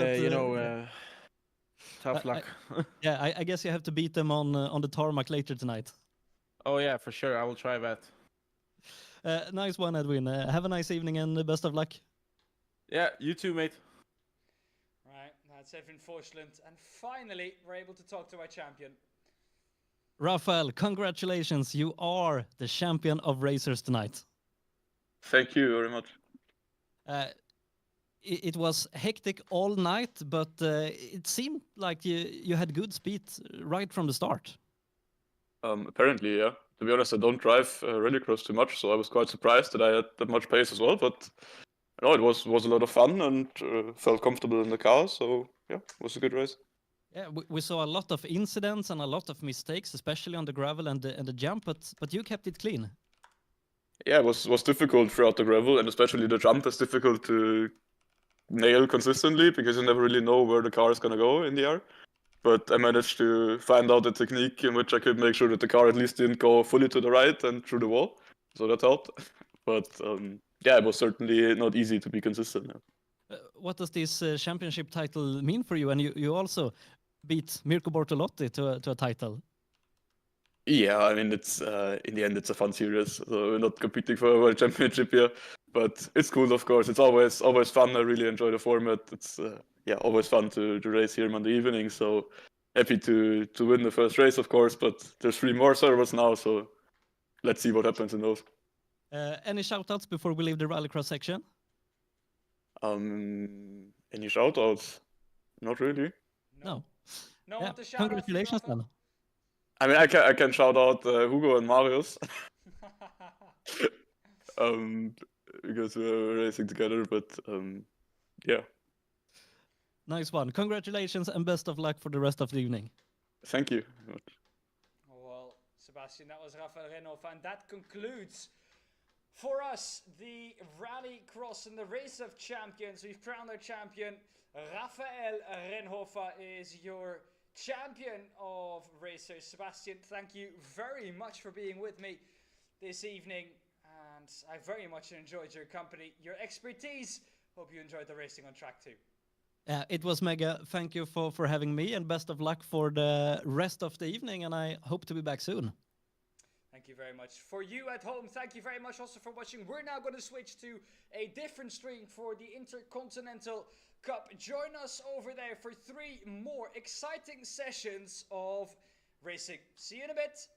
tough luck. Yeah, I guess you have to beat them on the tarmac later tonight. Oh yeah, for sure. I will try that. Nice one, Edwin. Have a nice evening and best of luck. Yeah, you too, mate. Right, that's Edwin Forslund. And finally, we're able to talk to our champion. Rafael, congratulations. You are the champion of racers tonight. Thank you very much. It was hectic all night, but it seemed like you had good speed right from the start. Apparently, yeah. To be honest, I don't drive rallycross too much, so I was quite surprised that I had that much pace as well. But no, it was a lot of fun and felt comfortable in the car. So yeah, it was a good race. Yeah, we saw a lot of incidents and a lot of mistakes, especially on the gravel and the jump. But you kept it clean. Yeah, it was difficult throughout the gravel, and especially the jump is difficult to nail consistently because you never really know where the car is gonna go in the air. But I managed to find out a technique in which I could make sure that the car at least didn't go fully to the right and through the wall. So that helped. But yeah, it was certainly not easy to be consistent. What does this championship title mean for you? And you also beat Mirko Bortolotti to a title. Yeah, I mean, it's in the end, it's a fun series. So we're not competing for a world championship here, but it's cool, of course. It's always fun. I really enjoy the format. It's always fun to race here Monday evening. So happy to win the first race, of course. But there's 3 more servers now, so let's see what happens in those. Any shoutouts before we leave the rallycross section? Any shoutouts? Not really. No. No Yeah. one to shout out for you, Congratulations, Rafael? then. I mean, I can shout out Hugo and Marius because we're racing together. But yeah, Nice one. Congratulations and best of luck for the rest of the evening. thank you. Well, Sebastian, that was Rafael Renhoff, and that concludes for us the Rally Cross and the Race of Champions. We've crowned our champion. Rafael Renhofer is your champion of racers. Sebastian, thank you very much for being with me this evening, and I very much enjoyed your company, your expertise. Hope you enjoyed the racing on track too. It was mega. Thank you for having me, and best of luck for the rest of the evening, and I hope to be back soon. Thank you very much. For you at home, thank you very much also for watching. We're now going to switch to a different stream for the Intercontinental Cup. Join us over there for 3 more exciting sessions of racing. See you in a bit.